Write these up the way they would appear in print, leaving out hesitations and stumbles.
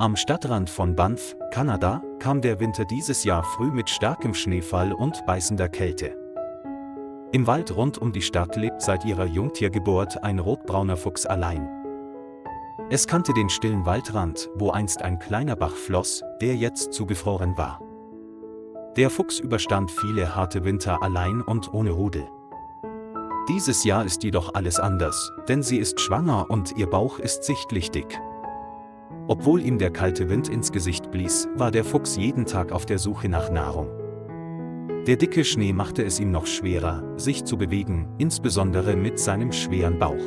Am Stadtrand von Banff, Kanada, kam der Winter dieses Jahr früh mit starkem Schneefall und beißender Kälte. Im Wald rund um die Stadt lebt seit ihrer Jungtiergeburt ein rotbrauner Fuchs allein. Es kannte den stillen Waldrand, wo einst ein kleiner Bach floss, der jetzt zugefroren war. Der Fuchs überstand viele harte Winter allein und ohne Rudel. Dieses Jahr ist jedoch alles anders, denn sie ist schwanger und ihr Bauch ist sichtlich dick. Obwohl ihm der kalte Wind ins Gesicht blies, war der Fuchs jeden Tag auf der Suche nach Nahrung. Der dicke Schnee machte es ihm noch schwerer, sich zu bewegen, insbesondere mit seinem schweren Bauch.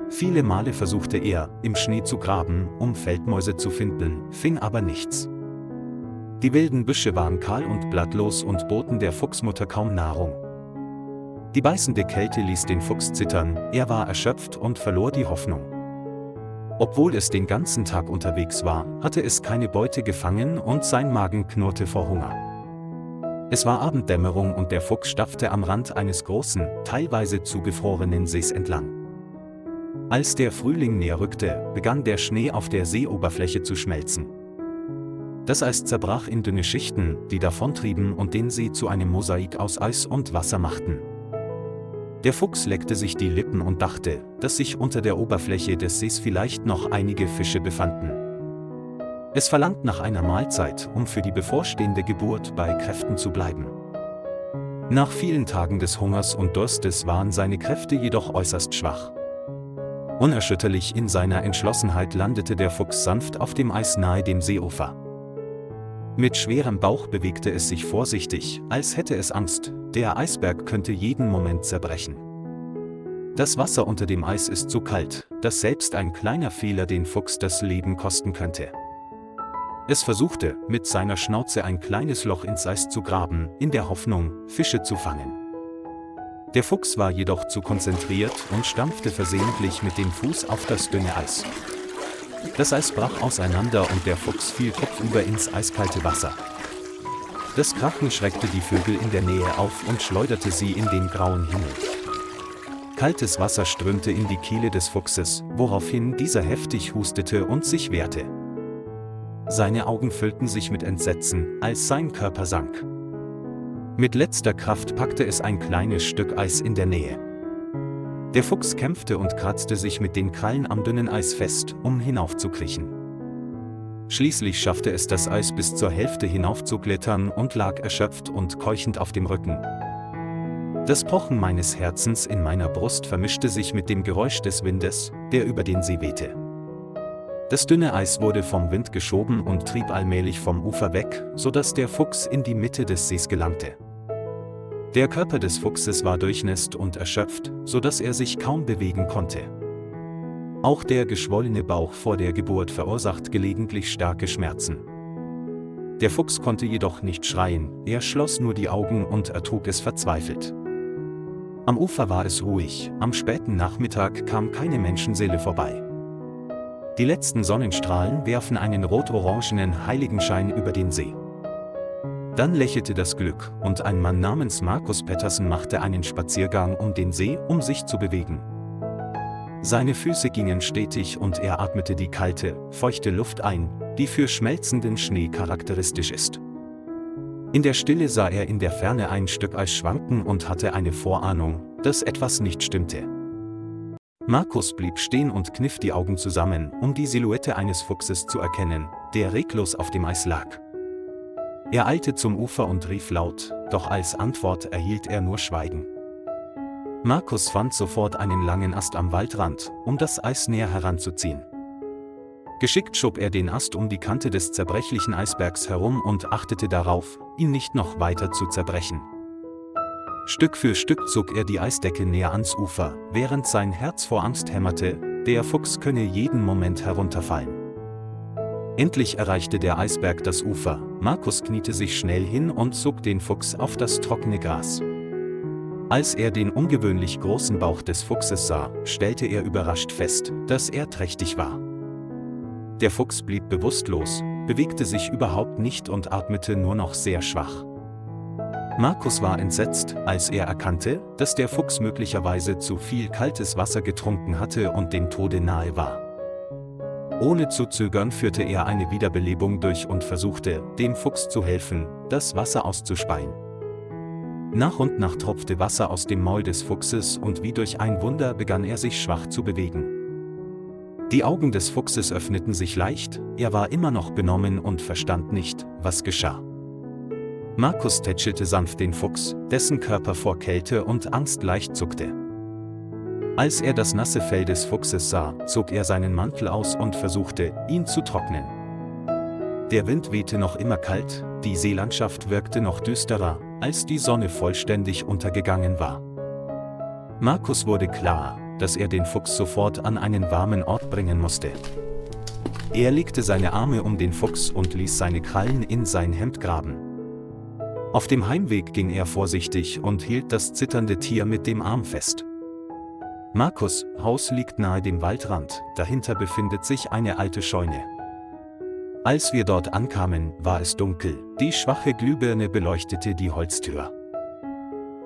Viele Male versuchte er, im Schnee zu graben, um Feldmäuse zu finden, fing aber nichts. Die wilden Büsche waren kahl und blattlos und boten der Fuchsmutter kaum Nahrung. Die beißende Kälte ließ den Fuchs zittern, er war erschöpft und verlor die Hoffnung. Obwohl es den ganzen Tag unterwegs war, hatte es keine Beute gefangen und sein Magen knurrte vor Hunger. Es war Abenddämmerung und der Fuchs stapfte am Rand eines großen, teilweise zugefrorenen Sees entlang. Als der Frühling näher rückte, begann der Schnee auf der Seeoberfläche zu schmelzen. Das Eis zerbrach in dünne Schichten, die davontrieben und den See zu einem Mosaik aus Eis und Wasser machten. Der Fuchs leckte sich die Lippen und dachte, dass sich unter der Oberfläche des Sees vielleicht noch einige Fische befanden. Es verlangt nach einer Mahlzeit, um für die bevorstehende Geburt bei Kräften zu bleiben. Nach vielen Tagen des Hungers und Durstes waren seine Kräfte jedoch äußerst schwach. Unerschütterlich in seiner Entschlossenheit landete der Fuchs sanft auf dem Eis nahe dem Seeufer. Mit schwerem Bauch bewegte es sich vorsichtig, als hätte es Angst, der Eisberg könnte jeden Moment zerbrechen. Das Wasser unter dem Eis ist so kalt, dass selbst ein kleiner Fehler den Fuchs das Leben kosten könnte. Es versuchte, mit seiner Schnauze ein kleines Loch ins Eis zu graben, in der Hoffnung, Fische zu fangen. Der Fuchs war jedoch zu konzentriert und stampfte versehentlich mit dem Fuß auf das dünne Eis. Das Eis brach auseinander und der Fuchs fiel kopfüber ins eiskalte Wasser. Das Krachen schreckte die Vögel in der Nähe auf und schleuderte sie in den grauen Himmel. Kaltes Wasser strömte in die Kehle des Fuchses, woraufhin dieser heftig hustete und sich wehrte. Seine Augen füllten sich mit Entsetzen, als sein Körper sank. Mit letzter Kraft packte es ein kleines Stück Eis in der Nähe. Der Fuchs kämpfte und kratzte sich mit den Krallen am dünnen Eis fest, um hinaufzukriechen. Schließlich schaffte es das Eis bis zur Hälfte hinaufzuklettern und lag erschöpft und keuchend auf dem Rücken. Das Pochen meines Herzens in meiner Brust vermischte sich mit dem Geräusch des Windes, der über den See wehte. Das dünne Eis wurde vom Wind geschoben und trieb allmählich vom Ufer weg, sodass der Fuchs in die Mitte des Sees gelangte. Der Körper des Fuchses war durchnässt und erschöpft, sodass er sich kaum bewegen konnte. Auch der geschwollene Bauch vor der Geburt verursacht gelegentlich starke Schmerzen. Der Fuchs konnte jedoch nicht schreien, er schloss nur die Augen und ertrug es verzweifelt. Am Ufer war es ruhig, am späten Nachmittag kam keine Menschenseele vorbei. Die letzten Sonnenstrahlen werfen einen rot-orangenen Heiligenschein über den See. Dann lächelte das Glück, und ein Mann namens Marcus Patterson machte einen Spaziergang um den See, um sich zu bewegen. Seine Füße gingen stetig und er atmete die kalte, feuchte Luft ein, die für schmelzenden Schnee charakteristisch ist. In der Stille sah er in der Ferne ein Stück Eis schwanken und hatte eine Vorahnung, dass etwas nicht stimmte. Marcus blieb stehen und kniff die Augen zusammen, um die Silhouette eines Fuchses zu erkennen, der reglos auf dem Eis lag. Er eilte zum Ufer und rief laut, doch als Antwort erhielt er nur Schweigen. Marcus fand sofort einen langen Ast am Waldrand, um das Eis näher heranzuziehen. Geschickt schob er den Ast um die Kante des zerbrechlichen Eisbergs herum und achtete darauf, ihn nicht noch weiter zu zerbrechen. Stück für Stück zog er die Eisdecke näher ans Ufer, während sein Herz vor Angst hämmerte, der Fuchs könne jeden Moment herunterfallen. Endlich erreichte der Eisberg das Ufer, Marcus kniete sich schnell hin und zog den Fuchs auf das trockene Gras. Als er den ungewöhnlich großen Bauch des Fuchses sah, stellte er überrascht fest, dass er trächtig war. Der Fuchs blieb bewusstlos, bewegte sich überhaupt nicht und atmete nur noch sehr schwach. Marcus war entsetzt, als er erkannte, dass der Fuchs möglicherweise zu viel kaltes Wasser getrunken hatte und dem Tode nahe war. Ohne zu zögern führte er eine Wiederbelebung durch und versuchte, dem Fuchs zu helfen, das Wasser auszuspeien. Nach und nach tropfte Wasser aus dem Maul des Fuchses und wie durch ein Wunder begann er sich schwach zu bewegen. Die Augen des Fuchses öffneten sich leicht, er war immer noch benommen und verstand nicht, was geschah. Markus tätschelte sanft den Fuchs, dessen Körper vor Kälte und Angst leicht zuckte. Als er das nasse Fell des Fuchses sah, zog er seinen Mantel aus und versuchte, ihn zu trocknen. Der Wind wehte noch immer kalt, die Seelandschaft wirkte noch düsterer, als die Sonne vollständig untergegangen war. Markus wurde klar, dass er den Fuchs sofort an einen warmen Ort bringen musste. Er legte seine Arme um den Fuchs und ließ seine Krallen in sein Hemd graben. Auf dem Heimweg ging er vorsichtig und hielt das zitternde Tier mit dem Arm fest. Markus' Haus liegt nahe dem Waldrand, dahinter befindet sich eine alte Scheune. Als wir dort ankamen, war es dunkel, die schwache Glühbirne beleuchtete die Holztür.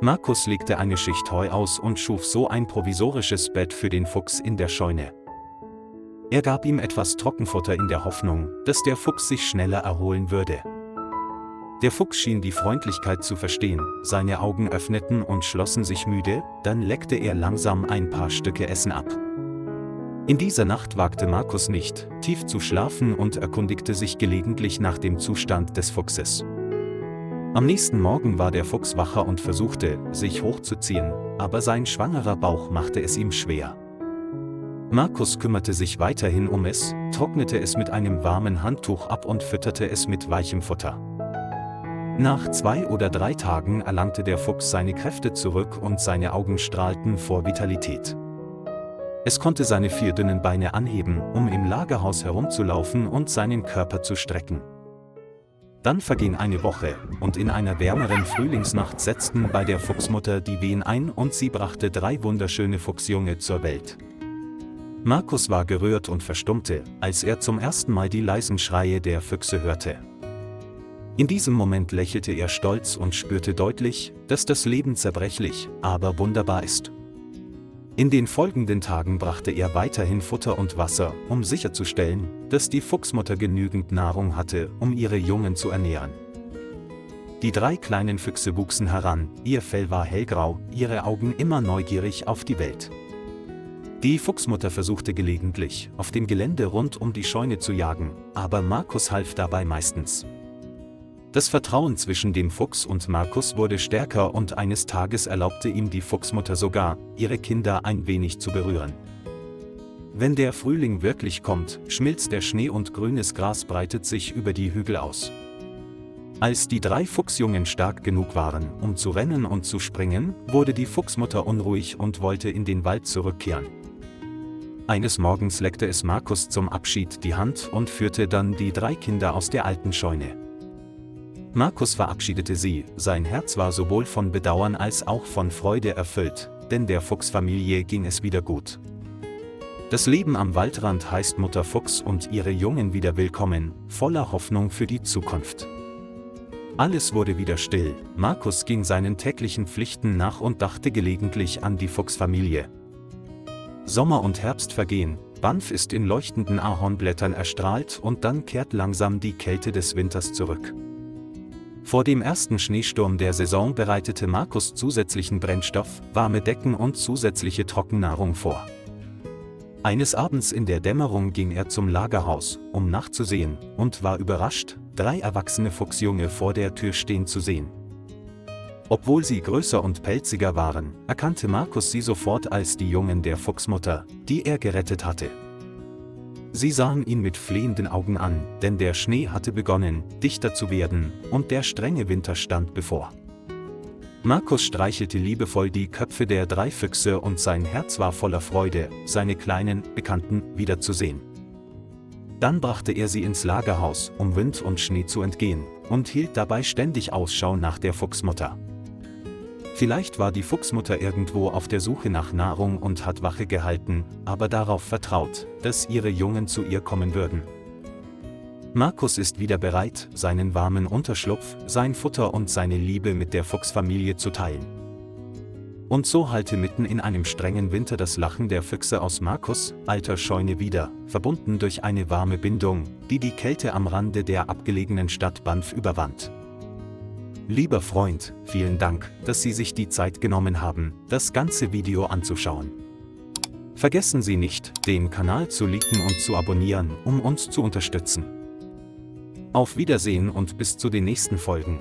Markus legte eine Schicht Heu aus und schuf so ein provisorisches Bett für den Fuchs in der Scheune. Er gab ihm etwas Trockenfutter in der Hoffnung, dass der Fuchs sich schneller erholen würde. Der Fuchs schien die Freundlichkeit zu verstehen, seine Augen öffneten und schlossen sich müde, dann leckte er langsam ein paar Stücke Essen ab. In dieser Nacht wagte Markus nicht, tief zu schlafen und erkundigte sich gelegentlich nach dem Zustand des Fuchses. Am nächsten Morgen war der Fuchs wacher und versuchte, sich hochzuziehen, aber sein schwangerer Bauch machte es ihm schwer. Markus kümmerte sich weiterhin um es, trocknete es mit einem warmen Handtuch ab und fütterte es mit weichem Futter. Nach 2 oder 3 Tagen erlangte der Fuchs seine Kräfte zurück und seine Augen strahlten vor Vitalität. Es konnte seine 4 dünnen Beine anheben, um im Lagerhaus herumzulaufen und seinen Körper zu strecken. Dann verging eine Woche, und in einer wärmeren Frühlingsnacht setzten bei der Fuchsmutter die Wehen ein und sie brachte 3 wunderschöne Fuchsjunge zur Welt. Markus war gerührt und verstummte, als er zum ersten Mal die leisen Schreie der Füchse hörte. In diesem Moment lächelte er stolz und spürte deutlich, dass das Leben zerbrechlich, aber wunderbar ist. In den folgenden Tagen brachte er weiterhin Futter und Wasser, um sicherzustellen, dass die Fuchsmutter genügend Nahrung hatte, um ihre Jungen zu ernähren. Die 3 kleinen Füchse wuchsen heran, ihr Fell war hellgrau, ihre Augen immer neugierig auf die Welt. Die Fuchsmutter versuchte gelegentlich, auf dem Gelände rund um die Scheune zu jagen, aber Markus half dabei meistens. Das Vertrauen zwischen dem Fuchs und Markus wurde stärker und eines Tages erlaubte ihm die Fuchsmutter sogar, ihre Kinder ein wenig zu berühren. Wenn der Frühling wirklich kommt, schmilzt der Schnee und grünes Gras breitet sich über die Hügel aus. Als die 3 Fuchsjungen stark genug waren, um zu rennen und zu springen, wurde die Fuchsmutter unruhig und wollte in den Wald zurückkehren. Eines Morgens leckte es Markus zum Abschied die Hand und führte dann die 3 Kinder aus der alten Scheune. Markus verabschiedete sie, sein Herz war sowohl von Bedauern als auch von Freude erfüllt, denn der Fuchsfamilie ging es wieder gut. Das Leben am Waldrand heißt Mutter Fuchs und ihre Jungen wieder willkommen, voller Hoffnung für die Zukunft. Alles wurde wieder still, Markus ging seinen täglichen Pflichten nach und dachte gelegentlich an die Fuchsfamilie. Sommer und Herbst vergehen, Banff ist in leuchtenden Ahornblättern erstrahlt und dann kehrt langsam die Kälte des Winters zurück. Vor dem ersten Schneesturm der Saison bereitete Markus zusätzlichen Brennstoff, warme Decken und zusätzliche Trockennahrung vor. Eines Abends in der Dämmerung ging er zum Lagerhaus, um nachzusehen, und war überrascht, 3 erwachsene Fuchsjunge vor der Tür stehen zu sehen. Obwohl sie größer und pelziger waren, erkannte Markus sie sofort als die Jungen der Fuchsmutter, die er gerettet hatte. Sie sahen ihn mit flehenden Augen an, denn der Schnee hatte begonnen, dichter zu werden, und der strenge Winter stand bevor. Markus streichelte liebevoll die Köpfe der 3 Füchse und sein Herz war voller Freude, seine kleinen Bekannten wiederzusehen. Dann brachte er sie ins Lagerhaus, um Wind und Schnee zu entgehen, und hielt dabei ständig Ausschau nach der Fuchsmutter. Vielleicht war die Fuchsmutter irgendwo auf der Suche nach Nahrung und hat Wache gehalten, aber darauf vertraut, dass ihre Jungen zu ihr kommen würden. Markus ist wieder bereit, seinen warmen Unterschlupf, sein Futter und seine Liebe mit der Fuchsfamilie zu teilen. Und so hallte mitten in einem strengen Winter das Lachen der Füchse aus Markus' alter Scheune wieder, verbunden durch eine warme Bindung, die die Kälte am Rande der abgelegenen Stadt Banff überwand. Lieber Freund, vielen Dank, dass Sie sich die Zeit genommen haben, das ganze Video anzuschauen. Vergessen Sie nicht, den Kanal zu liken und zu abonnieren, um uns zu unterstützen. Auf Wiedersehen und bis zu den nächsten Folgen.